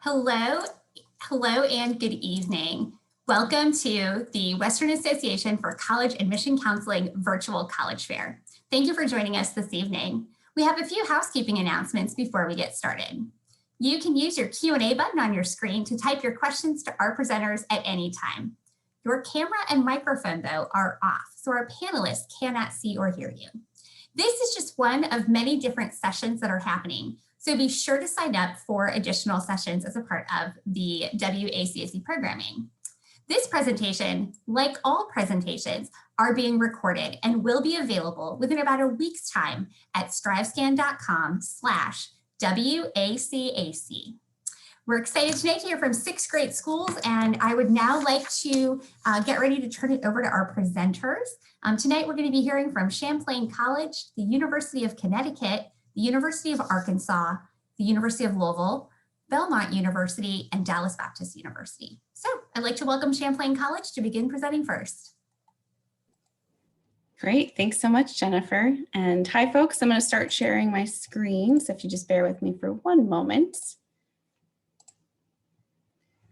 Hello, hello, and good evening. Welcome to the Western Association for College Admission Counseling Virtual College Fair. Thank you for joining us this evening. We have a few housekeeping announcements before we get started. You can use your Q&A button on your screen to type your questions to our presenters at any time. Your camera and microphone, though, are off, so our panelists cannot see or hear you. This is just one of many different sessions that are happening. So be sure to sign up for additional sessions as a part of the WACAC programming. This presentation, like all presentations, are being recorded and will be available within about a week's time at strivescan.com/WACAC. We're excited today to hear from 6 great schools, and I would now like to get ready to turn it over to our presenters. Tonight, we're going to be hearing from Champlain College, the University of Connecticut, the University of Arkansas, the University of Louisville, Belmont University, and Dallas Baptist University. So I'd like to welcome Champlain College to begin presenting first. Great, thanks so much, Jennifer. And hi, folks, I'm going to start sharing my screen. So if you just bear with me for one moment.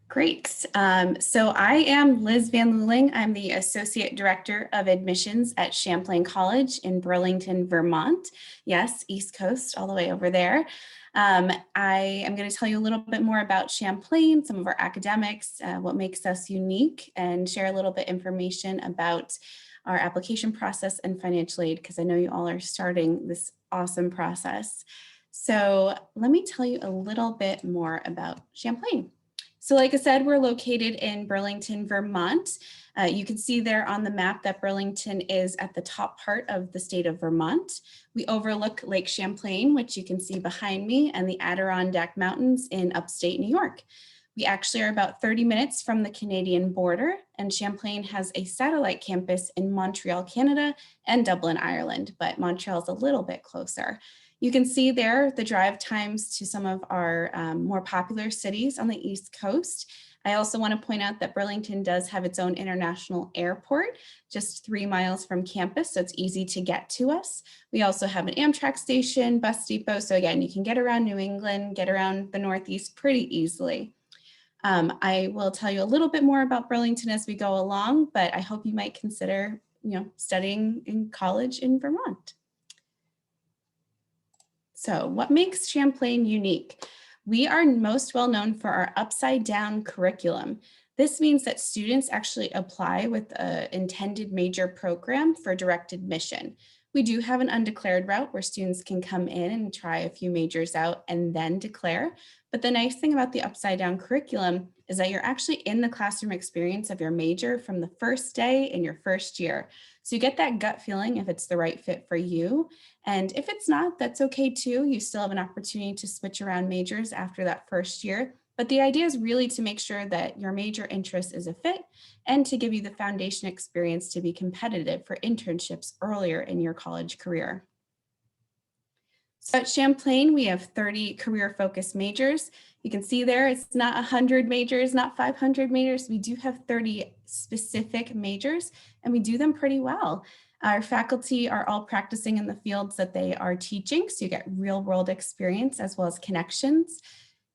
Great. So I am Liz Van Luling. I'm the Associate Director of Admissions at Champlain College in Burlington, Vermont. Yes, East Coast, all the way over there. I am going to tell you a little bit more about Champlain, some of our academics, what makes us unique, and share a little bit information about our application process and financial aid, because I know you all are starting this awesome process. So let me tell you a little bit more about Champlain. So like I said, we're located in Burlington, Vermont. You can see there on the map that Burlington is at the top part of the state of Vermont. We overlook Lake Champlain, which you can see behind me, and the Adirondack Mountains in upstate New York. We actually are about 30 minutes from the Canadian border, and Champlain has a satellite campus in Montreal, Canada, and Dublin, Ireland, but Montreal is a little bit closer. You can see there the drive times to some of our more popular cities on the East Coast. I also want to point out that Burlington does have its own international airport, just 3 miles from campus, so it's easy to get to us. We also have an Amtrak station, bus depot, so again, you can get around New England, get around the Northeast pretty easily. I will tell you a little bit more about Burlington as we go along, but I hope you might consider, studying in college in Vermont. So what makes Champlain unique? We are most well known for our upside down curriculum. This means that students actually apply with an intended major program for direct admission. We do have an undeclared route where students can come in and try a few majors out and then declare. But the nice thing about the upside down curriculum is that you're actually in the classroom experience of your major from the first day in your first year. So you get that gut feeling if it's the right fit for you. And if it's not, that's okay too. You still have an opportunity to switch around majors after that first year. But the idea is really to make sure that your major interest is a fit and to give you the foundation experience to be competitive for internships earlier in your college career. So at Champlain, we have 30 career-focused majors. You can see there, it's not 100 majors, not 500 majors. We do have 30 specific majors, and we do them pretty well. Our faculty are all practicing in the fields that they are teaching, so you get real-world experience as well as connections.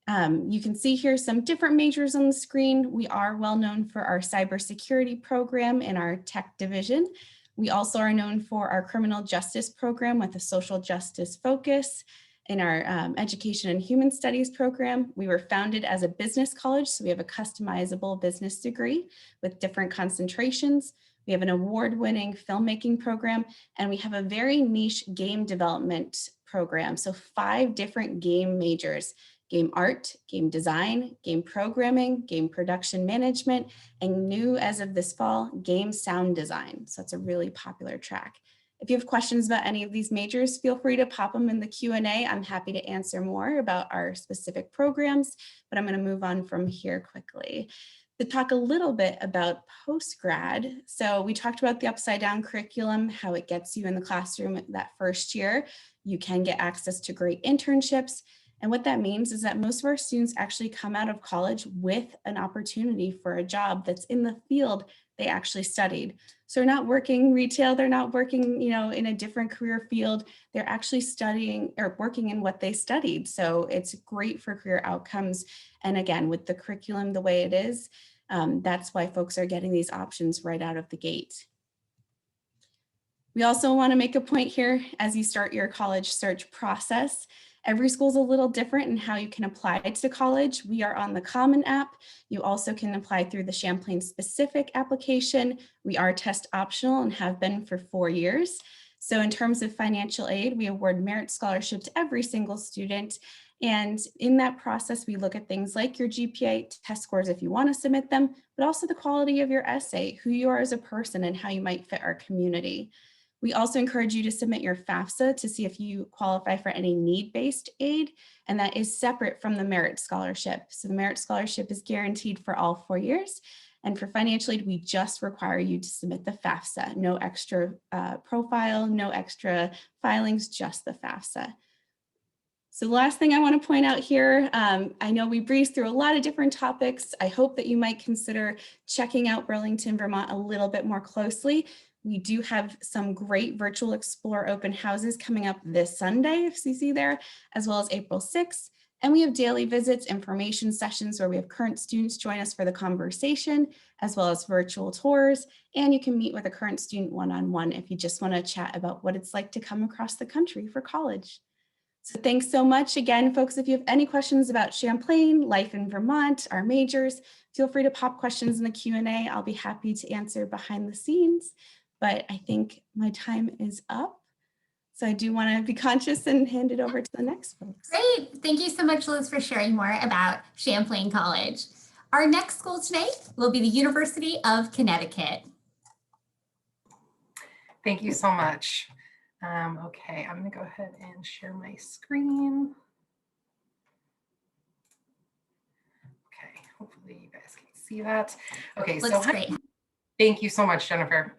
You can see here some different majors on the screen. We are well known for our cybersecurity program in our tech division. We also are known for our criminal justice program with a social justice focus. In our education and human studies program, we were founded as a business college, so we have a customizable business degree with different concentrations. We have an award-winning filmmaking program, and we have a very niche game development program. So 5 different game majors: game art, game design, game programming, game production management, and new as of this fall, game sound design. So it's a really popular track. If you have questions about any of these majors, feel free to pop them in the Q&A. I'm happy to answer more about our specific programs, but I'm going to move on from here quickly to talk a little bit about postgrad. So we talked about the upside down curriculum, how it gets you in the classroom that first year. You can get access to great internships. And what that means is that most of our students actually come out of college with an opportunity for a job that's in the field they actually studied. So they're not working retail, they're not working, in a different career field. They're actually studying or working in what they studied. So it's great for career outcomes. And again, with the curriculum the way it is, that's why folks are getting these options right out of the gate. We also want to make a point here as you start your college search process. Every school is a little different in how you can apply to college. We are on the Common App. You also can apply through the Champlain specific application. We are test optional and have been for 4 years. So in terms of financial aid, we award merit scholarship to every single student. And in that process, we look at things like your GPA test scores if you want to submit them, but also the quality of your essay, who you are as a person, and how you might fit our community. We also encourage you to submit your FAFSA to see if you qualify for any need-based aid, and that is separate from the merit scholarship. So the merit scholarship is guaranteed for all 4 years. And for financial aid, we just require you to submit the FAFSA. No extra profile, no extra filings, just the FAFSA. So the last thing I want to point out here, I know we breezed through a lot of different topics. I hope that you might consider checking out Burlington, Vermont a little bit more closely. We do have some great virtual Explore open houses coming up this Sunday, if you see there, as well as April 6th. And we have daily visits, information sessions where we have current students join us for the conversation, as well as virtual tours. And you can meet with a current student one-on-one if you just want to chat about what it's like to come across the country for college. So thanks so much. Again, folks, if you have any questions about Champlain, life in Vermont, our majors, feel free to pop questions in the Q&A. I'll be happy to answer behind the scenes. But I think my time is up. So I do want to be conscious and hand it over to the next folks. Great. Thank you so much, Liz, for sharing more about Champlain College. Our next school today will be the University of Connecticut. Thank you so much. Okay, I'm going to go ahead and share my screen. Okay, hopefully you guys can see that. Okay, Looks great. Thank you so much, Jennifer.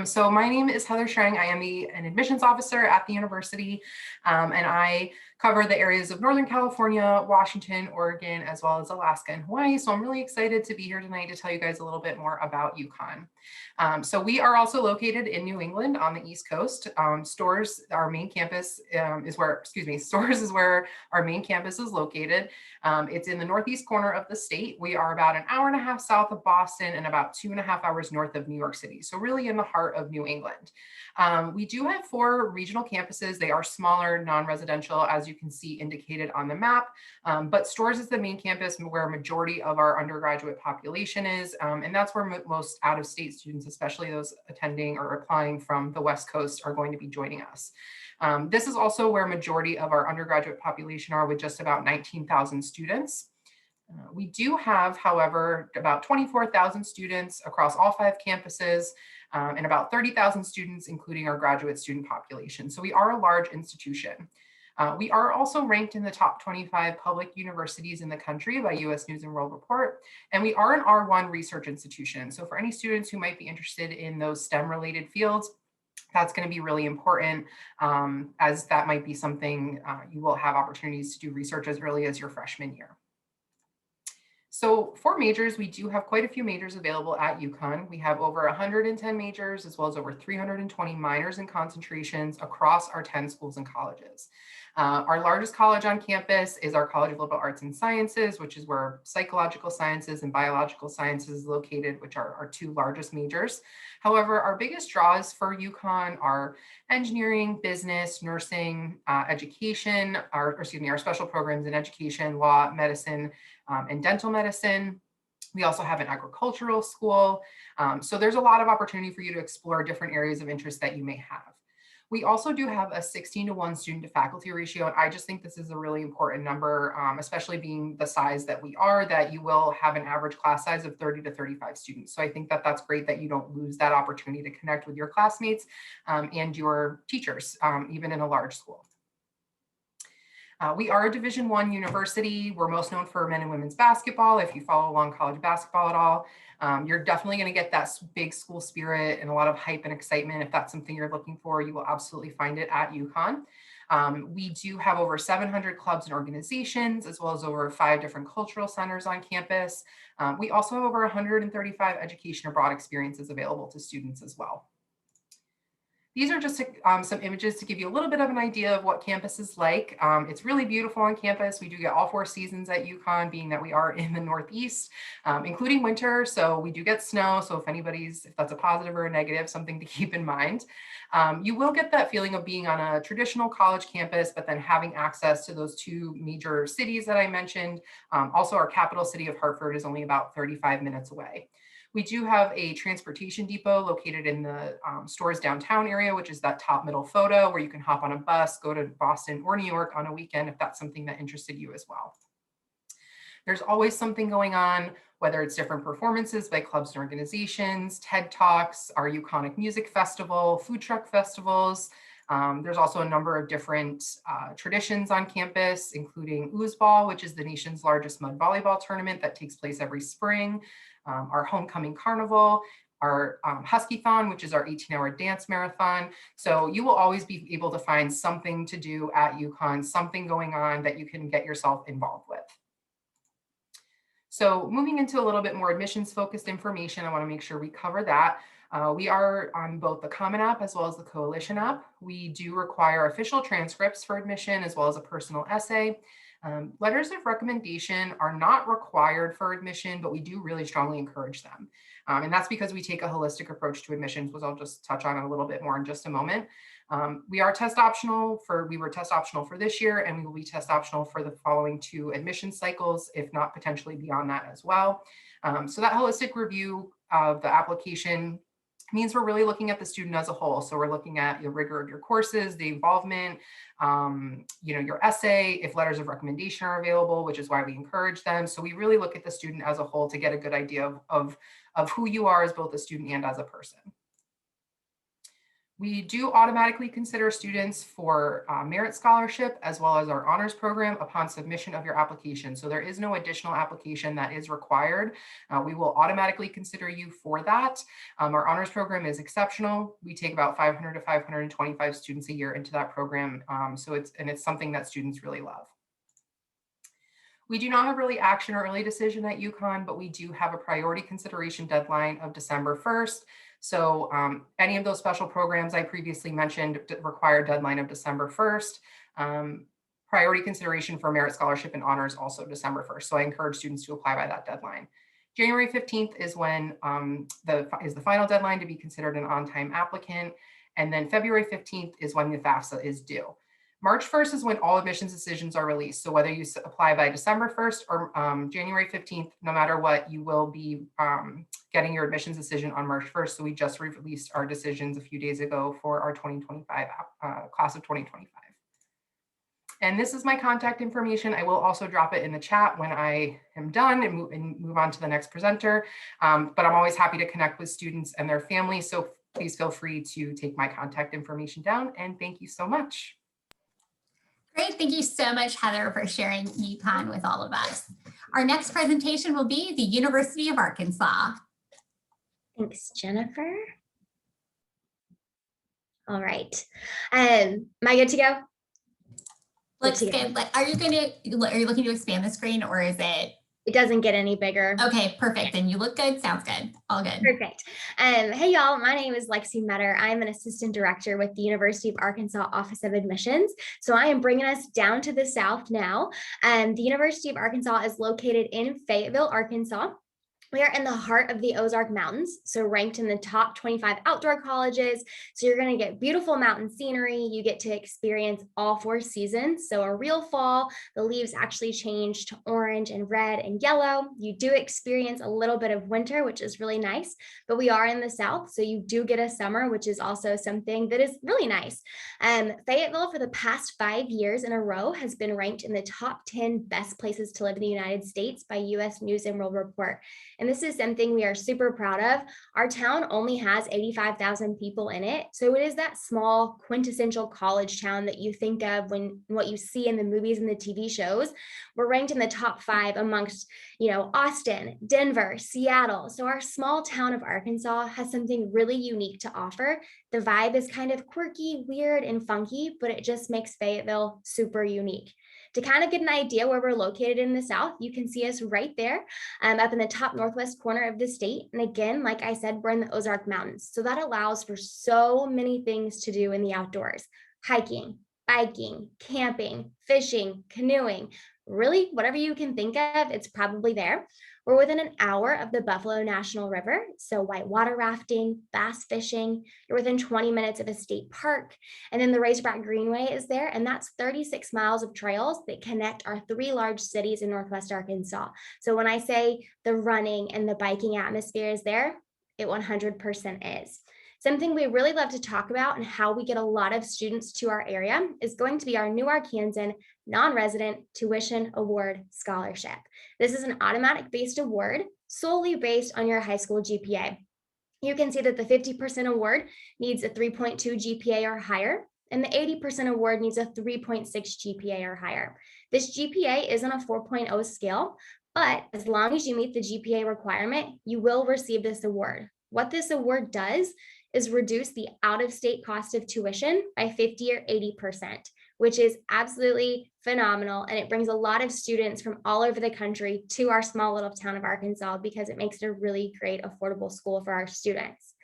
So my name is Heather Schrang. I am an admissions officer at the university, and I cover the areas of Northern California, Washington, Oregon, as well as Alaska and Hawaii. So I'm really excited to be here tonight to tell you guys a little bit more about UConn. So we are also located in New England on the East Coast. Storrs, our main campus Storrs is where our main campus is located. It's in the northeast corner of the state. We are about an hour and a half south of Boston and about 2.5 hours north of New York City. So really in the heart of New England. We do have 4 regional campuses. They are smaller, non-residential, as you can see indicated on the map. But Storrs is the main campus where a majority of our undergraduate population is. And that's where most out-of-state students, especially those attending or applying from the West Coast, are going to be joining us. This is also where majority of our undergraduate population are, with just about 19,000 students. We do have, however, about 24,000 students across all 5 campuses, and about 30,000 students, including our graduate student population. So we are a large institution. We are also ranked in the top 25 public universities in the country by US News and World Report, and we are an R1 research institution. So for any students who might be interested in those STEM-related fields, that's going to be really important, as that might be something you will have opportunities to do research as early as your freshman year. So for majors, we do have quite a few majors available at UConn. We have over 110 majors, as well as over 320 minors and concentrations across our 10 schools and colleges. Our largest college on campus is our College of Liberal Arts and Sciences, which is where psychological sciences and biological sciences is located, which are our 2 largest majors. However, our biggest draws for UConn are engineering, business, nursing, education, our special programs in education, law, medicine, and dental medicine. We also have an agricultural school. So there's a lot of opportunity for you to explore different areas of interest that you may have. We also do have a 16:1 student to faculty ratio. And I just think this is a really important number, especially being the size that we are, that you will have an average class size of 30 to 35 students. So I think that that's great that you don't lose that opportunity to connect with your classmates and your teachers, even in a large school. We are a Division I university. We're most known for men and women's basketball. If you follow along college basketball at all, you're definitely going to get that big school spirit and a lot of hype and excitement. If that's something you're looking for, you will absolutely find it at UConn. We do have over 700 clubs and organizations, as well as over 5 different cultural centers on campus. We also have over 135 education abroad experiences available to students as well. These are just some images to give you a little bit of an idea of what campus is like. It's really beautiful on campus. We do get all 4 seasons at UConn, being that we are in the Northeast, including winter. So we do get snow. So if that's a positive or a negative, something to keep in mind. You will get that feeling of being on a traditional college campus, but then having access to those 2 major cities that I mentioned. Also, our capital city of Hartford is only about 35 minutes away. We do have a transportation depot located in the Stores downtown area, which is that top middle photo where you can hop on a bus, go to Boston or New York on a weekend if that's something that interested you as well. There's always something going on, whether it's different performances by clubs and organizations, TED Talks, our UConnic Music Festival, food truck festivals. There's also a number of different traditions on campus, including Oozball, which is the nation's largest mud volleyball tournament that takes place every spring, our Homecoming Carnival, our Husky-thon, which is our 18-hour dance marathon. So you will always be able to find something to do at UConn, something going on that you can get yourself involved with. So moving into a little bit more admissions focused information, I want to make sure we cover that. We are on both the Common App as well as the Coalition app. We do require official transcripts for admission as well as a personal essay. Letters of recommendation are not required for admission, but we do really strongly encourage them. And that's because we take a holistic approach to admissions, which I'll just touch on a little bit more in just a moment. We were test optional for this year, and we will be test optional for the following 2 admission cycles, if not potentially beyond that as well. So that holistic review of the application means we're really looking at the student as a whole. So we're looking at the rigor of your courses, the involvement, your essay, if letters of recommendation are available, which is why we encourage them. So we really look at the student as a whole to get a good idea of who you are as both a student and as a person. We do automatically consider students for merit scholarship as well as our honors program upon submission of your application. So there is no additional application that is required. We will automatically consider you for that. Our honors program is exceptional. We take about 500 to 525 students a year into that program. So it's something that students really love. We do not have early action or early decision at UConn, but we do have a priority consideration deadline of December 1st. So any of those special programs I previously mentioned require a deadline of December 1st. Priority consideration for merit scholarship and honors also December 1st. So I encourage students to apply by that deadline. January 15th is when the final deadline to be considered an on-time applicant. And then February 15th is when the FAFSA is due. March 1st is when all admissions decisions are released. So whether you apply by December 1st or January 15th, no matter what, you will be getting your admissions decision on March 1st. So we just released our decisions a few days ago for our 2025 class of 2025. And this is my contact information. I will also drop it in the chat when I am done and move on to the next presenter. But I'm always happy to connect with students and their families. So please feel free to take my contact information down. And thank you so much. Great. Thank you so much, Heather, for sharing UConn with all of us. Our next presentation will be the University of Arkansas. Thanks, Jennifer. All right. Am I good to go? Looks good. Are you looking to expand the screen, or is it? It doesn't get any bigger. Okay, perfect. Then you look good. Sounds good. All good. Perfect. Hey, y'all. My name is Lexi Metter. I'm an assistant director with the University of Arkansas Office of Admissions. So I am bringing us down to the south now. The University of Arkansas is located in Fayetteville, Arkansas. We are in the heart of the Ozark Mountains, so ranked in the top 25 outdoor colleges. So you're going to get beautiful mountain scenery. You get to experience all 4 seasons. So a real fall, the leaves actually change to orange and red and yellow. You do experience a little bit of winter, which is really nice, but we are in the south. So you do get a summer, which is also something that is really nice. Fayetteville for the past 5 years in a row has been ranked in the top 10 best places to live in the United States by US News and World Report. And this is something we are super proud of. Our town only has 85,000 people in it. So it is that small quintessential college town that you think of when what you see in the movies and the TV shows. We're ranked in the top 5 amongst, Austin, Denver, Seattle. So our small town of Arkansas has something really unique to offer. The vibe is kind of quirky, weird, and funky, but it just makes Fayetteville super unique. To kind of get an idea where we're located in the South, you can see us right there up in the top northwest corner of the state. And again, like I said, we're in the Ozark Mountains. So that allows for so many things to do in the outdoors: hiking, biking, camping, fishing, canoeing, really whatever you can think of, it's probably there. We're within an hour of the Buffalo National River, so whitewater rafting, bass fishing. You're within 20 minutes of a state park. And then the Razorback Greenway is there, and that's 36 miles of trails that connect our 3 large cities in Northwest Arkansas. So when I say the running and the biking atmosphere is there, it 100% is. Something we really love to talk about and how we get a lot of students to our area is going to be our new Arkansan non-resident tuition award scholarship. This is an automatic based award solely based on your high school GPA. You can see that the 50% award needs a 3.2 GPA or higher, and the 80% award needs a 3.6 GPA or higher. This GPA isn't a 4.0 scale, but as long as you meet the GPA requirement, you will receive this award. What this award does is reduce the out-of-state cost of tuition by 50 or 80%, which is absolutely phenomenal. And it brings a lot of students from all over the country to our small little town of Arkansas because it makes it a really great, affordable school for our students.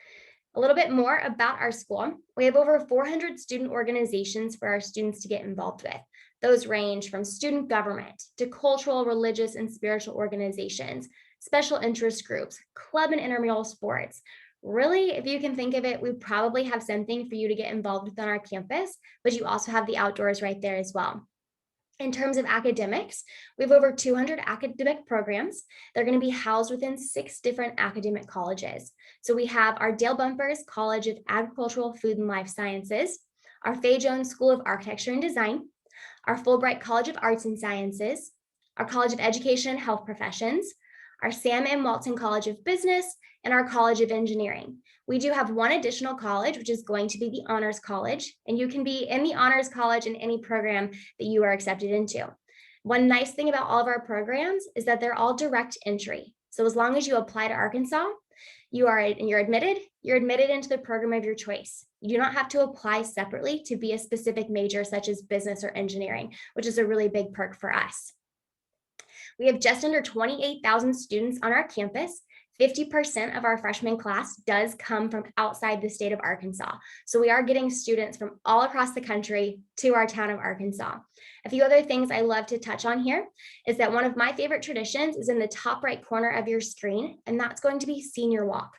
A little bit more about our school. We have over 400 student organizations for our students to get involved with. Those range from student government to cultural, religious, and spiritual organizations, special interest groups, club and intramural sports. Really, if you can think of it, we probably have something for you to get involved with on our campus, but you also have the outdoors right there as well. In terms of academics, we have over 200 academic programs. They're going to be housed within 6 different academic colleges. So we have our Dale Bumpers College of Agricultural, Food, and Life Sciences, our Fay Jones School of Architecture and Design, our Fulbright College of Arts and Sciences, our College of Education and Health Professions, our Sam M. Walton College of Business, and our College of Engineering. We do have one additional college, which is going to be the Honors College, and you can be in the Honors College in any program that you are accepted into. One nice thing about all of our programs is that they're all direct entry. So as long as you apply to Arkansas, you're admitted into the program of your choice. You do not have to apply separately to be a specific major such as business or engineering, which is a really big perk for us. We have just under 28,000 students on our campus. 50% of our freshman class does come from outside the state of Arkansas. So we are getting students from all across the country to our town of Arkansas. A few other things I love to touch on here is that one of my favorite traditions is in the top right corner of your screen, and that's going to be Senior Walk.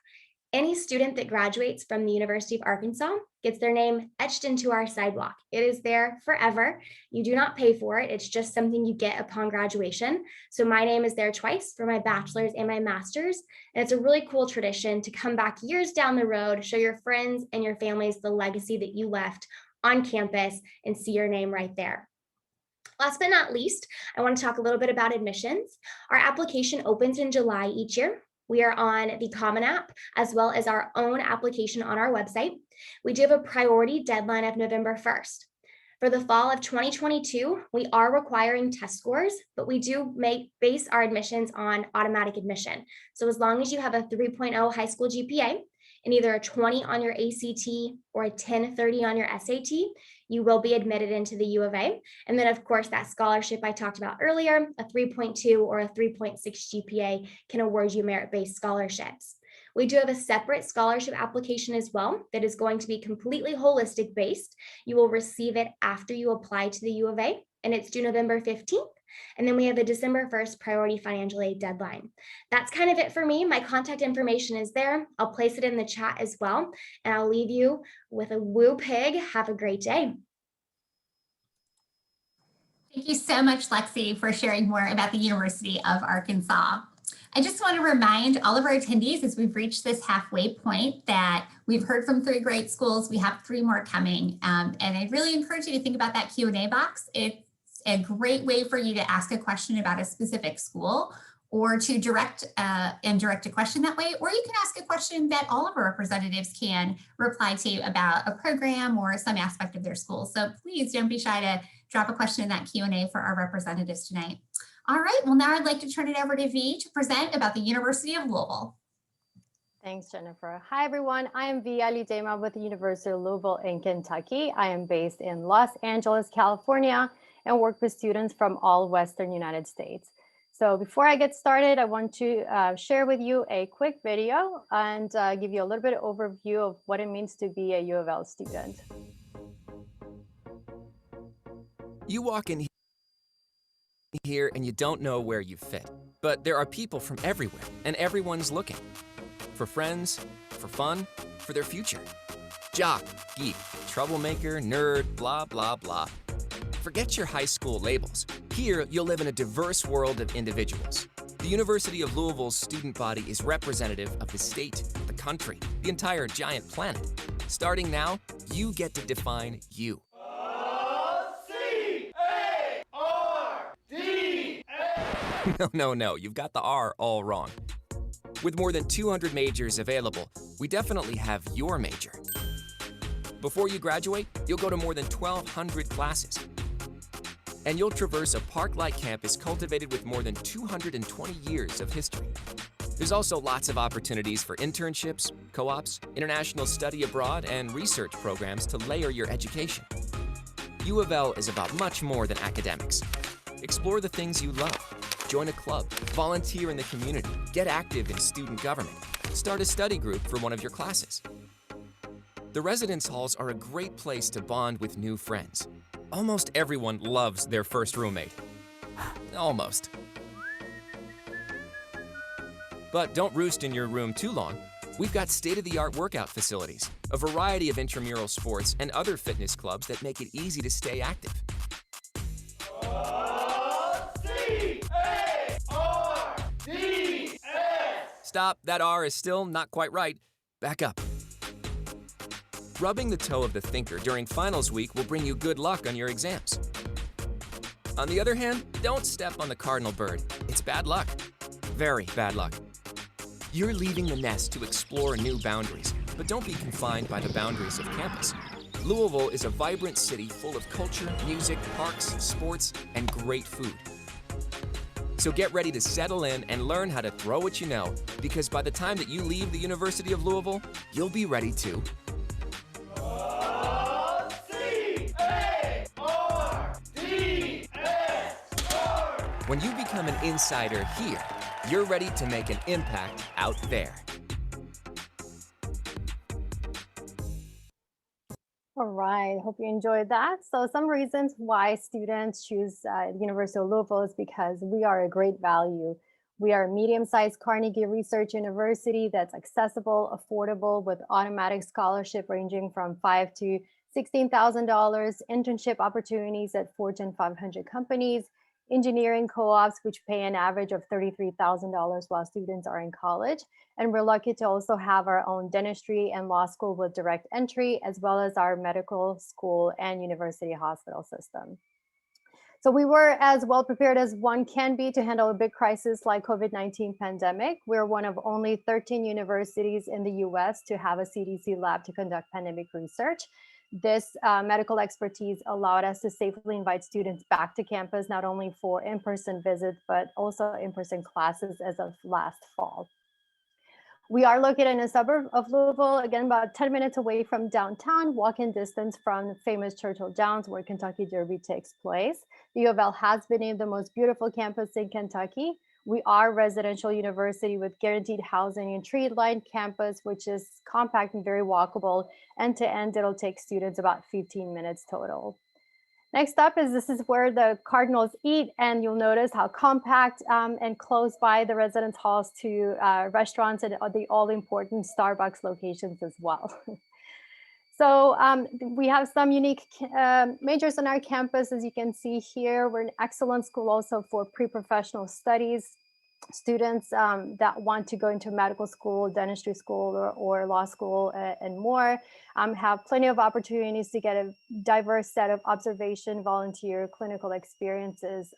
Any student that graduates from the University of Arkansas gets their name etched into our sidewalk. It is there forever. You do not pay for it. It's just something you get upon graduation. So my name is there twice for my bachelor's and my master's. And it's a really cool tradition to come back years down the road, show your friends and your families the legacy that you left on campus and see your name right there. Last but not least, I want to talk a little bit about admissions. Our application opens in July each year. We are on the Common App as well as our own application on our website. We do have a priority deadline of November 1st. For the fall of 2022, we are requiring test scores, but we do base our admissions on automatic admission. So as long as you have a 3.0 high school GPA and either a 20 on your ACT or a 1030 on your SAT, you will be admitted into the U of A. And then of course, that scholarship I talked about earlier, a 3.2 or a 3.6 GPA can award you merit-based scholarships. We do have a separate scholarship application as well that is going to be completely holistic based. You will receive it after you apply to the U of A, and it's due November 15th. And then we have a December 1st priority financial aid deadline. That's kind of it for me. My contact information is there. I'll place it in the chat as well. And I'll leave you with a woo pig. Have a great day. Thank you so much, Lexi, for sharing more about the University of Arkansas. I just want to remind all of our attendees as we've reached this halfway point that we've heard from 3 great schools. We have 3 more coming. And I really encourage you to think about that Q&A box. It's a great way for you to ask a question about a specific school or to direct a question that way, or you can ask a question that all of our representatives can reply to about a program or some aspect of their school. So please don't be shy to drop a question in that Q&A for our representatives tonight. All right, well, now I'd like to turn it over to V to present about the University of Louisville. Thanks, Jennifer. Hi, everyone. I am V. Alidema with the University of Louisville in Kentucky. I am based in Los Angeles, California, and work with students from all Western United States. So before I get started, I want to share with you a quick video and give you a little bit of overview of what it means to be a U of L student. You walk in here and you don't know where you fit, but there are people from everywhere and everyone's looking for friends, for fun, for their future. Jock, geek, troublemaker, nerd, blah, blah, blah. Forget your high school labels. Here, you'll live in a diverse world of individuals. The University of Louisville's student body is representative of the state, the country, the entire giant planet. Starting now, you get to define you. No, you've got the R all wrong. With more than 200 majors available, we definitely have your major. Before you graduate, you'll go to more than 1,200 classes. And you'll traverse a park-like campus cultivated with more than 220 years of history. There's also lots of opportunities for internships, co-ops, international study abroad, and research programs to layer your education. U of L is about much more than academics. Explore the things you love. Join a club, volunteer in the community, get active in student government, start a study group for one of your classes. The residence halls are a great place to bond with new friends. Almost everyone loves their first roommate. Almost. But don't roost in your room too long. We've got state-of-the-art workout facilities, a variety of intramural sports, and other fitness clubs that make it easy to stay active. Stop, that R is still not quite right. Back up. Rubbing the toe of the thinker during finals week will bring you good luck on your exams. On the other hand, don't step on the cardinal bird. It's bad luck. Very bad luck. You're leaving the nest to explore new boundaries, but don't be confined by the boundaries of campus. Louisville is a vibrant city full of culture, music, parks, sports, and great food. So get ready to settle in and learn how to throw what you know, because by the time that you leave the University of Louisville, you'll be ready to when you become an insider here, you're ready to make an impact out there. All right, hope you enjoyed that. So some reasons why students choose the University of Louisville is because we are a great value. We are a medium-sized Carnegie Research University that's accessible, affordable, with automatic scholarship ranging from $5,000 to $16,000, internship opportunities at Fortune 500 companies, engineering co-ops, which pay an average of $33,000 while students are in college. And we're lucky to also have our own dentistry and law school with direct entry, as well as our medical school and university hospital system. So we were as well prepared as one can be to handle a big crisis like COVID-19 pandemic. We're one of only 13 universities in the US to have a CDC lab to conduct pandemic research. This medical expertise allowed us to safely invite students back to campus, not only for in-person visits, but also in-person classes as of last fall. We are located in a suburb of Louisville, again, about 10 minutes away from downtown, walking distance from famous Churchill Downs, where Kentucky Derby takes place. The U of L has been named the most beautiful campus in Kentucky. We are a residential university with guaranteed housing and tree-lined campus, which is compact and very walkable. End to end, it'll take students about 15 minutes total. Next up is this is where the Cardinals eat, and you'll notice how compact and close by the residence halls to restaurants and the all-important Starbucks locations as well. So we have some unique majors on our campus. As you can see here, we're an excellent school also for pre-professional studies. students that want to go into medical school, dentistry school, or law school and more have plenty of opportunities to get a diverse set of observation, volunteer, clinical experiences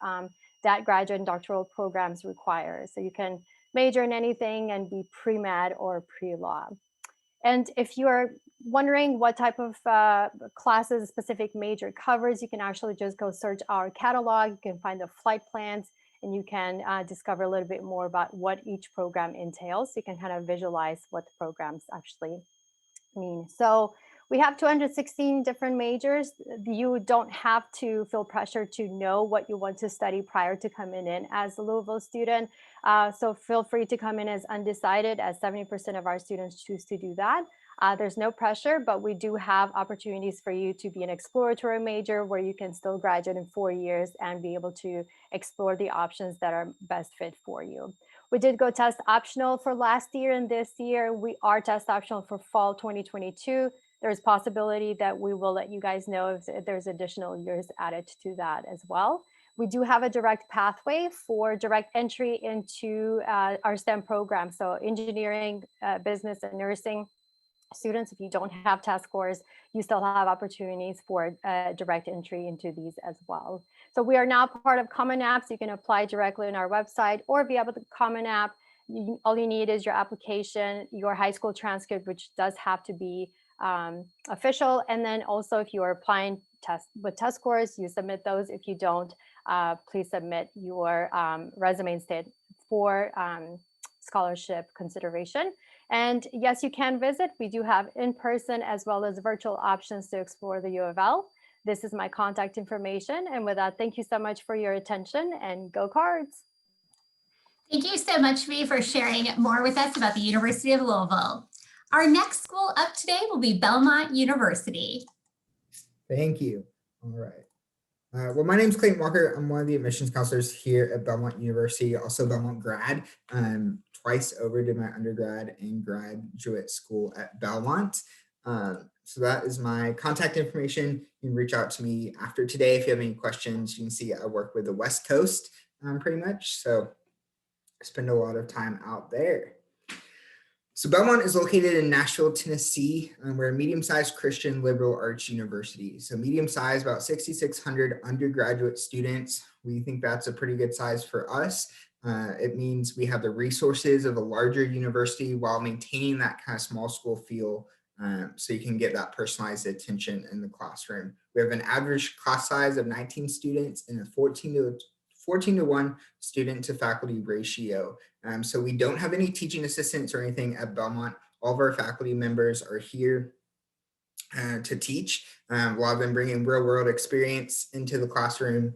that graduate and doctoral programs require. So you can major in anything and be pre-med or pre-law. And if you are wondering what type of classes a specific major covers, you can actually just go search our catalog. You can find the flight plans, and you can discover a little bit more about what each program entails. You can kind of visualize what the programs actually mean. So we have 216 different majors. You don't have to feel pressure to know what you want to study prior to coming in as a Louisville student. So feel free to come in as undecided, as 70% of our students choose to do that. There's no pressure, but we do have opportunities for you to be an exploratory major where you can still graduate in 4 years and be able to explore the options that are best fit for you. We did go test optional for last year, and this year we are test optional for fall 2022. There's possibility that we will let you guys know if there's additional years added to that as well. We do have a direct pathway for direct entry into our STEM program. So engineering, business, and nursing students, if you don't have test scores, you still have opportunities for direct entry into these as well. So we are now part of Common App, so you can apply directly on our website or via the Common App. All you need is your application, your high school transcript, which does have to be official. And then also if you are applying with test scores, you submit those. If you don't, please submit your resume instead for scholarship consideration. And yes, you can visit. We do have in-person as well as virtual options to explore the U of L. This is my contact information. And with that, thank you so much for your attention, and go Cards. Thank you so much, Vi, for sharing more with us about the University of Louisville. Our next school up today will be Belmont University. Thank you. All right. Well, my name is Clayton Walker. I'm one of the admissions counselors here at Belmont University, also Belmont grad. Twice over did my undergrad and graduate school at Belmont. So that is my contact information. You can reach out to me after today if you have any questions. You can see I work with the West Coast pretty much. So I spend a lot of time out there. So Belmont is located in Nashville, Tennessee. We're a medium-sized Christian liberal arts university. So medium-sized, about 6,600 undergraduate students. We think that's a pretty good size for us. It means we have the resources of a larger university while maintaining that kind of small school feel, so you can get that personalized attention in the classroom. We have an average class size of 19 students and a 14 to 1 student to faculty ratio. So we don't have any teaching assistants or anything at Belmont. All of our faculty members are here to teach. A lot of them bringing real world experience into the classroom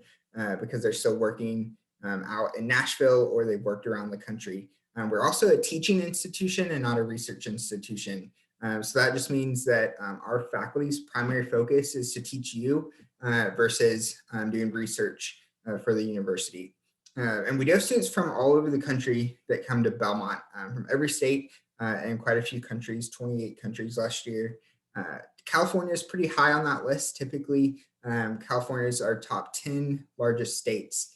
because they're still working out in Nashville or they've worked around the country. We're also a teaching institution and not a research institution. So that just means that our faculty's primary focus is to teach you versus doing research for the university. And we do have students from all over the country that come to Belmont, from every state and quite a few countries, 28 countries last year. California is pretty high on that list. Typically, California is our top 10 largest states.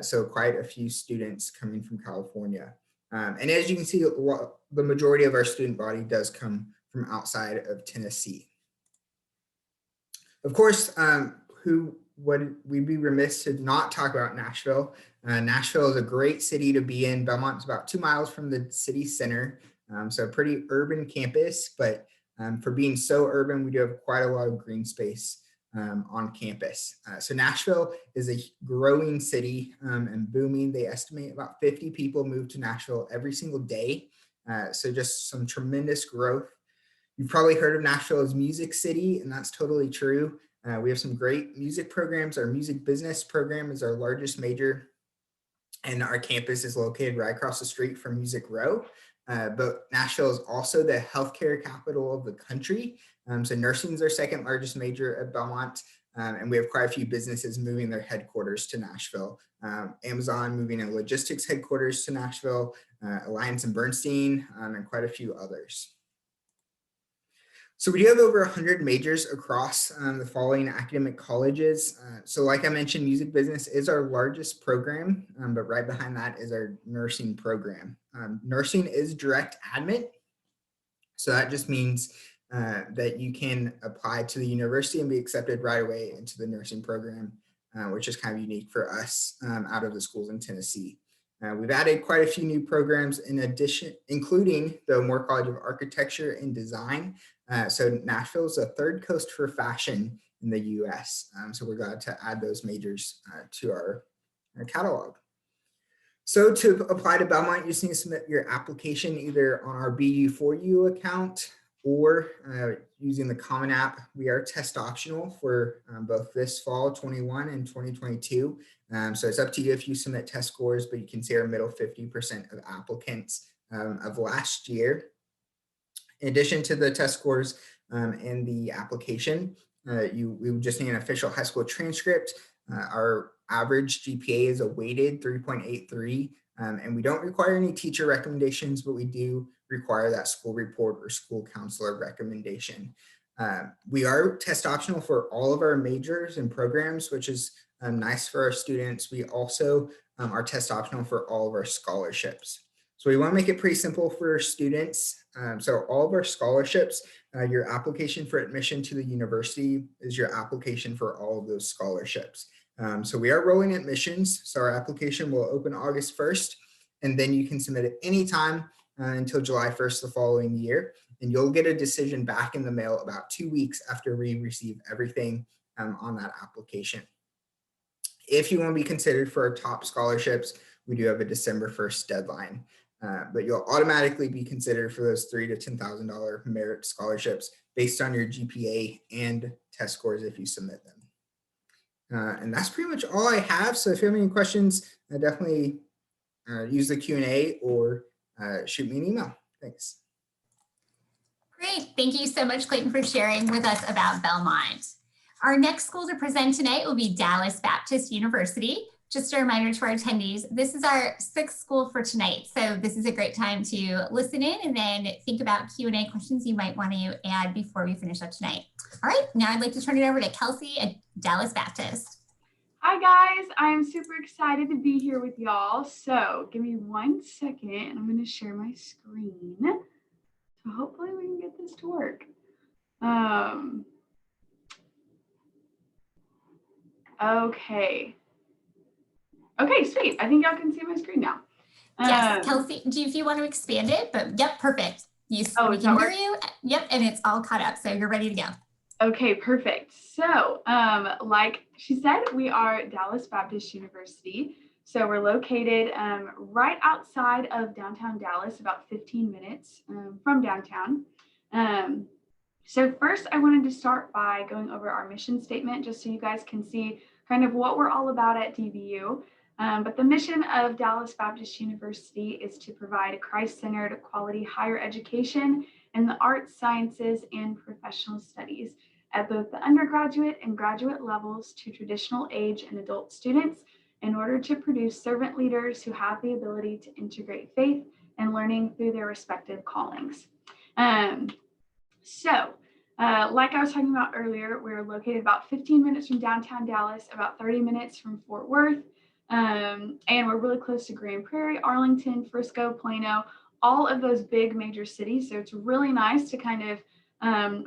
So quite a few students coming from California. And as you can see, the majority of our student body does come from outside of Tennessee. Of course, we'd be remiss to not talk about Nashville. Nashville is a great city to be in. Belmont's about 2 miles from the city center. So a pretty urban campus, but for being so urban, we do have quite a lot of green space on campus. So Nashville is a growing city and booming. They estimate about 50 people move to Nashville every single day. So just some tremendous growth. You've probably heard of Nashville as Music City, and that's totally true. We have some great music programs. Our music business program is our largest major, and our campus is located right across the street from Music Row. But Nashville is also the healthcare capital of the country. So nursing is our second largest major at Belmont. And we have quite a few businesses moving their headquarters to Nashville. Amazon moving in logistics headquarters to Nashville, Alliance and Bernstein, and quite a few others. So we do have over 100 majors across the following academic colleges. So like I mentioned, music business is our largest program, but right behind that is our nursing program. Nursing is direct admit. So that just means that you can apply to the university and be accepted right away into the nursing program, which is kind of unique for us out of the schools in Tennessee. We've added quite a few new programs in addition, including the Moore College of Architecture and Design. So Nashville is a third coast for fashion in the US. So we're glad to add those majors to our catalog. So to apply to Belmont, you just need to submit your application either on our BU4U account or using the Common App. We are test optional for both this fall 21 and 2022. So it's up to you if you submit test scores, but you can see our middle 50% of applicants of last year. In addition to the test scores and the application, we would just need an official high school transcript. Our average GPA is a weighted 3.83, and we don't require any teacher recommendations, but we do require that school report or school counselor recommendation. We are test optional for all of our majors and programs, which is nice for our students. We also are test optional for all of our scholarships. So we want to make it pretty simple for students. So all of our scholarships, your application for admission to the university is your application for all of those scholarships. So we are rolling admissions. So our application will open August 1st, and then you can submit it anytime until July 1st the following year. And you'll get a decision back in the mail about 2 weeks after we receive everything on that application. If you want to be considered for our top scholarships, we do have a December 1st deadline. But you'll automatically be considered for those $3,000 to $10,000 merit scholarships based on your GPA and test scores if you submit them. And that's pretty much all I have. So if you have any questions, definitely use the Q&A or shoot me an email. Thanks. Great. Thank you so much, Clayton, for sharing with us about Belmont. Our next school to present tonight will be Dallas Baptist University. Just a reminder to our attendees, this is our 6th school for tonight. So this is a great time to listen in and then think about Q&A questions you might want to add before we finish up tonight. All right, now I'd like to turn it over to Kelsey at Dallas Baptist. Hi guys, I am super excited to be here with y'all. So give me 1 second and I'm going to share my screen. So hopefully we can get this to work. Okay, sweet. I think y'all can see my screen now. Yes, Kelsey, if you want to expand it, but yep, perfect. We can hear you. Yep, and it's all caught up, so you're ready to go. Okay, perfect. So like she said, we are Dallas Baptist University. So we're located right outside of downtown Dallas, about 15 minutes from downtown. So first I wanted to start by going over our mission statement, just so you guys can see kind of what we're all about at DBU. But the mission of Dallas Baptist University is to provide Christ-centered quality higher education in the arts, sciences, and professional studies at both the undergraduate and graduate levels to traditional age and adult students in order to produce servant leaders who have the ability to integrate faith and learning through their respective callings. Like I was talking about earlier, we're located about 15 minutes from downtown Dallas, about 30 minutes from Fort Worth, and we're really close to Grand Prairie, Arlington, Frisco, Plano, all of those big major cities. So it's really nice to kind of,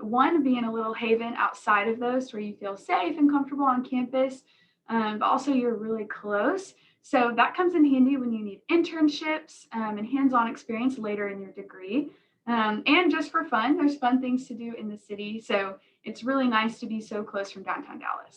one, be in a little haven outside of those where you feel safe and comfortable on campus, but also you're really close. So that comes in handy when you need internships and hands-on experience later in your degree. And just for fun, there's fun things to do in the city. So it's really nice to be so close from downtown Dallas.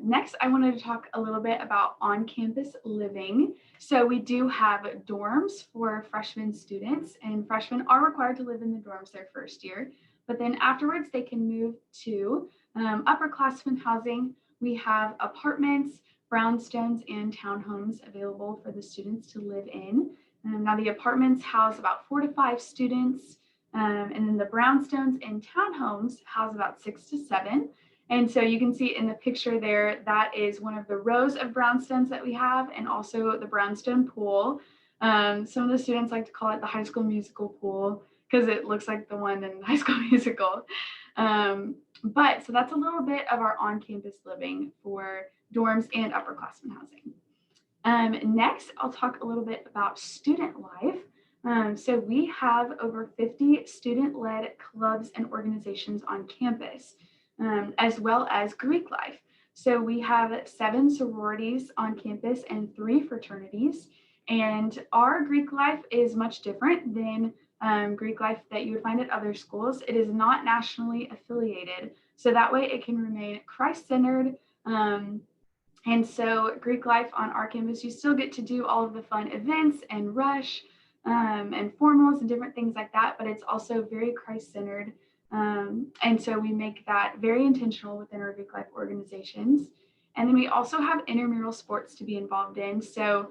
Next, I wanted to talk a little bit about on-campus living. So we do have dorms for freshman students, and freshmen are required to live in the dorms their first year, but then afterwards they can move to upperclassmen housing. We have apartments, brownstones, and townhomes available for the students to live in. Now the apartments house about 4 to 5 students, and then the brownstones and townhomes house about 6 to 7. And so you can see in the picture there, that is one of the rows of brownstones that we have, and also the brownstone pool. Some of the students like to call it the High School Musical pool. because it looks like the one in High School Musical. But so that's a little bit of our on-campus living for dorms and upperclassmen housing. Next, I'll talk a little bit about student life. So we have over 50 student-led clubs and organizations on campus, as well as Greek life. So we have 7 sororities on campus and 3 fraternities. And our Greek life is much different than Greek life that you would find at other schools. It is not nationally affiliated, so that way it can remain Christ-centered. And so Greek life on our campus, you still get to do all of the fun events and rush and formals and different things like that, but it's also very Christ-centered. And so we make that very intentional within our Greek life organizations. And then we also have intramural sports to be involved in. So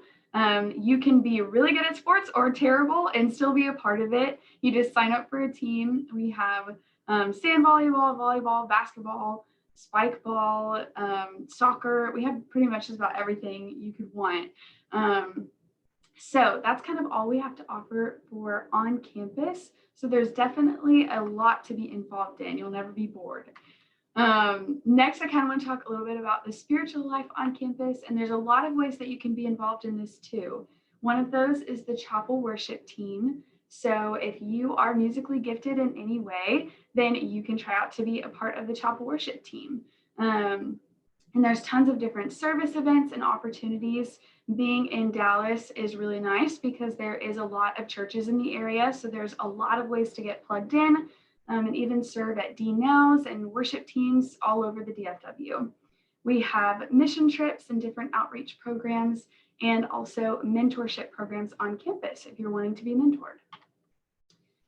you can be really good at sports or terrible and still be a part of it. You just sign up for a team. We have sand volleyball, volleyball, basketball, spike ball, soccer. We have pretty much just about everything you could want. So that's kind of all we have to offer for on campus. So there's definitely a lot to be involved in. You'll never be bored. Next, I kind of want to talk a little bit about the spiritual life on campus, and there's a lot of ways that you can be involved in this too. One of those is the chapel worship team. So if you are musically gifted in any way, then you can try out to be a part of the chapel worship team. And there's tons of different service events and opportunities. Being in Dallas is really nice because there is a lot of churches in the area. So there's a lot of ways to get plugged in. And even serve at D-Nows and worship teams all over the DFW. We have mission trips and different outreach programs, and also mentorship programs on campus if you're wanting to be mentored.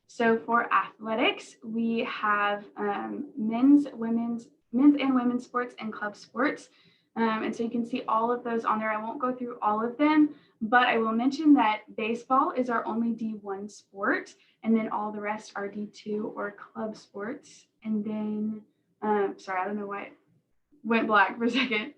So for athletics, we have men's and women's sports and club sports. And so you can see all of those on there. I won't go through all of them, but I will mention that baseball is our only D1 sport, and then all the rest are D2 or club sports. And then, sorry, I don't know why it went black for a second.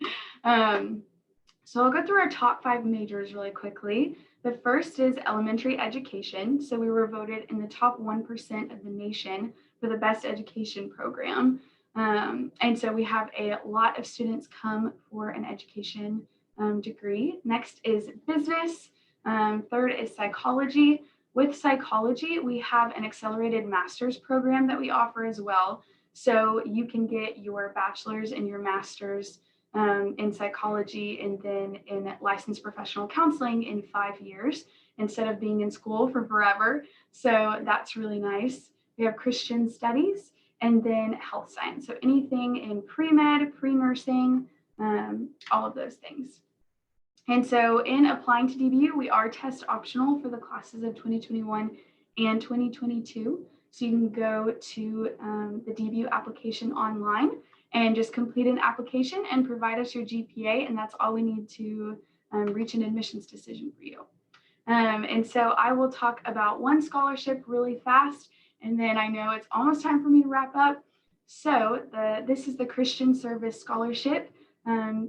So I'll go through our top 5 majors really quickly. The first is elementary education. So we were voted in the top 1% of the nation for the best education program. And so we have a lot of students come for an education degree. Next is business. Third is psychology. With psychology, we have an accelerated master's program that we offer as well. So you can get your bachelor's and your master's in psychology and then in licensed professional counseling in 5 years instead of being in school for forever. So that's really nice. We have Christian studies and then health science. So anything in pre-med, pre-nursing, all of those things. And so in applying to DBU, we are test optional for the classes of 2021 and 2022. So you can go to the DBU application online and just complete an application and provide us your GPA. And that's all we need to reach an admissions decision for you. And so I will talk about one scholarship really fast. And then I know it's almost time for me to wrap up. So this is the Christian Service Scholarship.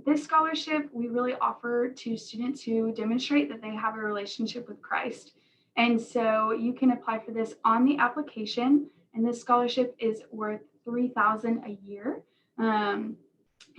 This scholarship we really offer to students who demonstrate that they have a relationship with Christ. And so you can apply for this on the application, and this scholarship is worth $3,000 a year. And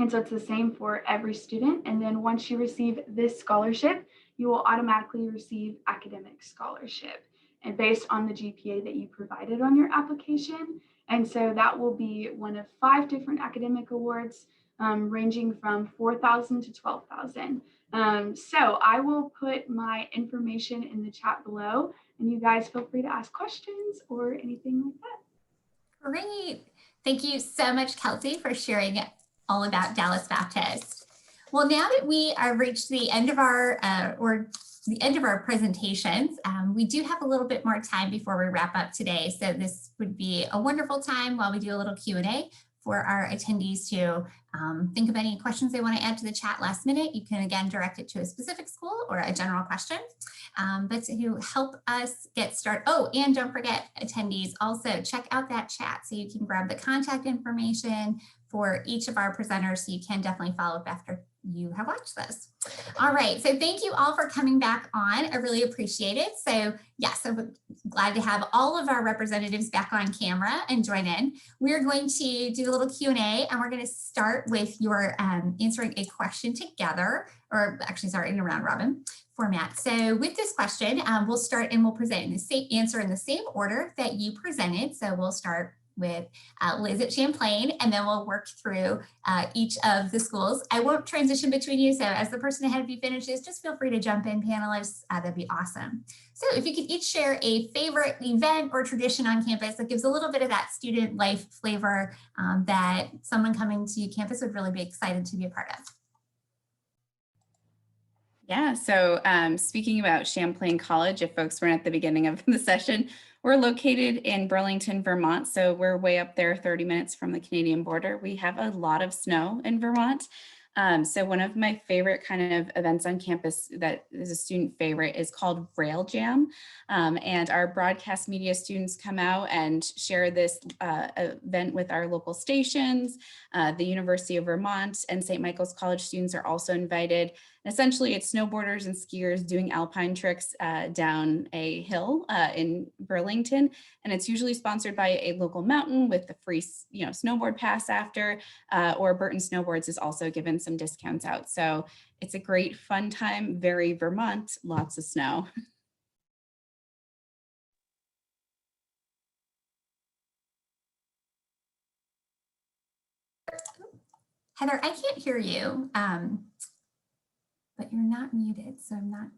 so it's the same for every student. And then once you receive this scholarship, you will automatically receive academic scholarship and based on the GPA that you provided on your application. And so that will be one of 5 different academic awards, ranging from $4,000 to $12,000. So I will put my information in the chat below, and you guys feel free to ask questions or anything like that. Great. Thank you so much, Kelsey, for sharing all about Dallas Baptist. Well, now that we have reached the end of our presentations, we do have a little bit more time before we wrap up today. So this would be a wonderful time while we do a little Q&A for our attendees to think of any questions they want to add to the chat last minute. You can again direct it to a specific school or a general question. But to help us get started, oh, and don't forget attendees, also check out that chat so you can grab the contact information for each of our presenters, so you can definitely follow up you have watched this. All right, so thank you all for coming back on. I really appreciate it. So yes, I'm glad to have all of our representatives back on camera and join in. We're going to do a little Q&A, and we're going to start with your answering a question together, or actually, sorry, in a round robin format. So with this question, we'll start and we'll present in the same answer in the same order that you presented. So we'll start with Liz at Champlain, and then we'll work through each of the schools. I won't transition between you, so as the person ahead of you finishes, just feel free to jump in, panelists. That'd be awesome. So if you could each share a favorite event or tradition on campus that gives a little bit of that student life flavor that someone coming to campus would really be excited to be a part of. Yeah, so speaking about Champlain College, if folks weren't at the beginning of the session, we're located in Burlington, Vermont. So we're way up there, 30 minutes from the Canadian border. We have a lot of snow in Vermont. So one of my favorite kind of events on campus that is a student favorite is called Rail Jam. And our broadcast media students come out and share this event with our local stations. The University of Vermont and St. Michael's College students are also invited. And essentially, it's snowboarders and skiers doing alpine tricks down a hill in Burlington. And it's usually sponsored by a local mountain with a free snowboard pass after, or Burton Snowboards is also given some discounts out. So it's a great fun time, very Vermont, lots of snow. Heather, I can't hear you, but you're not muted, so I'm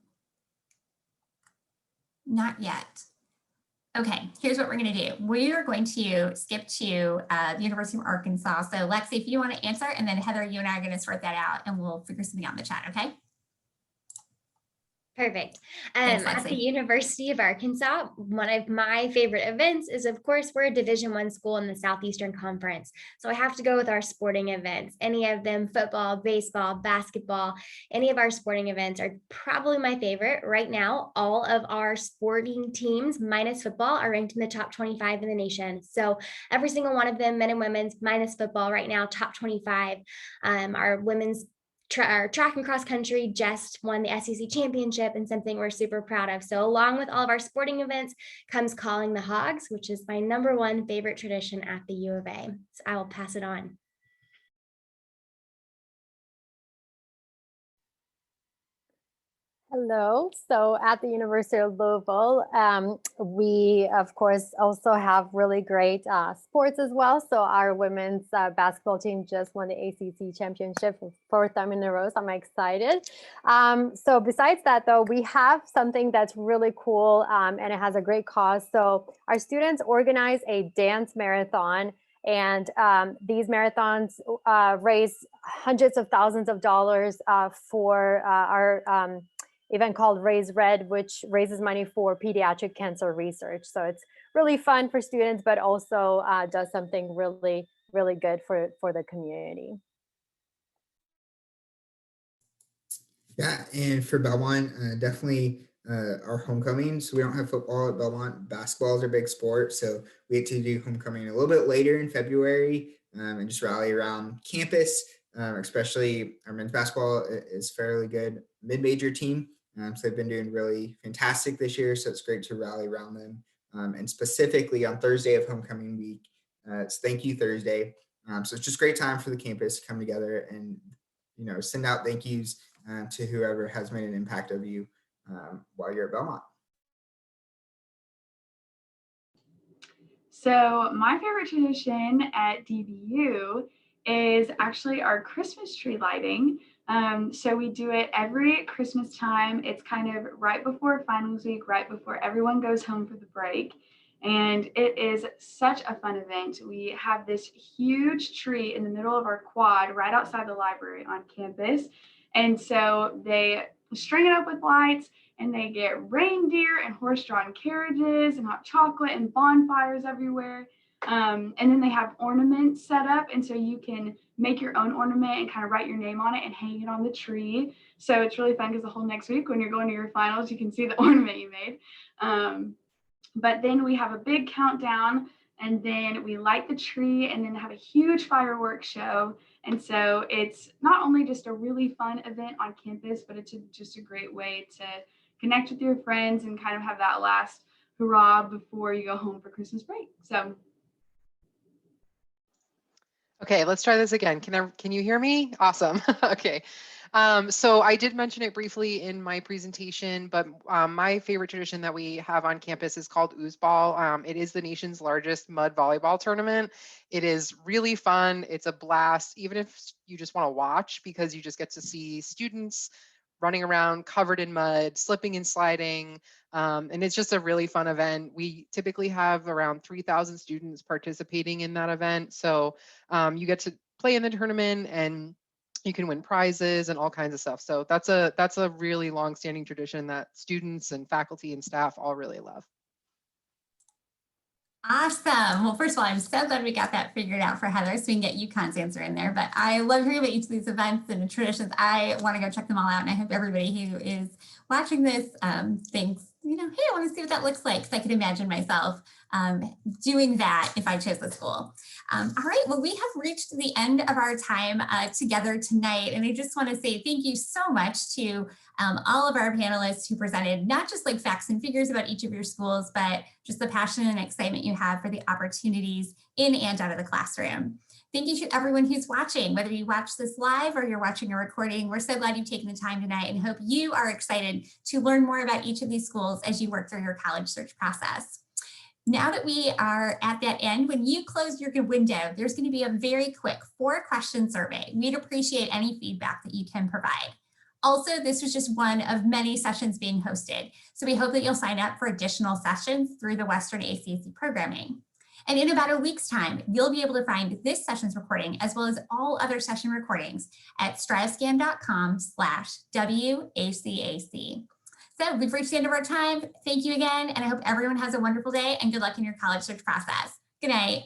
not yet. Okay, here's what we're going to do. We are going to skip to the University of Arkansas. So Lexi, if you want to answer, and then Heather, you and I are going to sort that out, and we'll figure something out in the chat, okay? Perfect. Thanks, At Lexi. the University of Arkansas, one of my favorite events is, of course, we're a Division I school in the Southeastern Conference. So I have to go with our sporting events. Any of them, football, baseball, basketball, any of our sporting events are probably my favorite. Right now, all of our sporting teams, minus football, are ranked in the top 25 in the nation. So every single one of them, men and women's, minus football, right now, top 25. Our women's our track and cross country just won the SEC championship, and something we're super proud of. So along with all of our sporting events comes calling the hogs, which is my #1 favorite tradition at the U of A. So I will pass it on. Hello. So at the University of Louisville, we, of course, also have really great sports as well. So our women's basketball team just won the ACC championship for 4th time in a row. So I'm excited. So besides that, though, we have something that's really cool, and it has a great cause. So our students organize a dance marathon. And these marathons raise hundreds of thousands of dollars for our event called Raise Red, which raises money for pediatric cancer research. So it's really fun for students, but also does something really, really good for the community. Yeah, and for Belmont, definitely our homecoming. So we don't have football at Belmont. Basketball is our big sport. So we get to do homecoming a little bit later in February and just rally around campus, especially our men's basketball is fairly good mid-major team. So they've been doing really fantastic this year. So it's great to rally around them. And specifically on Thursday of homecoming week, it's Thank You Thursday. So it's just a great time for the campus to come together and, send out thank yous to whoever has made an impact of you while you're at Belmont. So my favorite tradition at DBU is actually our Christmas tree lighting. So we do it every Christmas time. It's kind of right before finals week, right before everyone goes home for the break. And it is such a fun event. We have this huge tree in the middle of our quad right outside the library on campus. And so they string it up with lights, and they get reindeer and horse-drawn carriages and hot chocolate and bonfires everywhere. And then they have ornaments set up, and so you can make your own ornament and kind of write your name on it and hang it on the tree. So it's really fun because the whole next week when you're going to your finals, you can see the ornament you made. But then we have a big countdown And then we light the tree and then have a huge fireworks show. And so it's not only just a really fun event on campus, but it's just a great way to connect with your friends and kind of have that last hurrah before you go home for Christmas break. So. Okay, let's try this again. Can you hear me? Awesome. Okay. So I did mention it briefly in my presentation, but my favorite tradition that we have on campus is called Oozeball. It is the nation's largest mud volleyball tournament. It is really fun. It's a blast, even if you just want to watch, because you just get to see students running around covered in mud, slipping and sliding. And it's just a really fun event. We typically have around 3,000 students participating in that event. So you get to play in the tournament and you can win prizes and all kinds of stuff. So that's a really long-standing tradition that students and faculty and staff all really love. Awesome. Well, first of all, I'm so glad we got that figured out for Heather so we can get UConn's answer in there. But I love hearing about each of these events and traditions. I want to go check them all out. And I hope everybody who is watching this thinks, you know, hey, I want to see what that looks like. Because I could imagine myself doing that if I chose the school. All right. Well, we have reached the end of our time together tonight. And I just want to say thank you so much to all of our panelists who presented not just like facts and figures about each of your schools, but just the passion and excitement you have for the opportunities in and out of the classroom. Thank you to everyone who's watching, whether you watch this live or you're watching a recording. We're so glad you've taken the time tonight and hope you are excited to learn more about each of these schools as you work through your college search process. Now that we are at that end, when you close your window, there's going to be a very quick 4-question survey. We'd appreciate any feedback that you can provide. Also, this was just one of many sessions being hosted. So we hope that you'll sign up for additional sessions through the Western ACAC programming. And in about a week's time, you'll be able to find this session's recording as well as all other session recordings at stratoscan.com/WACAC. So we've reached the end of our time. Thank you again. And I hope everyone has a wonderful day and good luck in your college search process. Good night.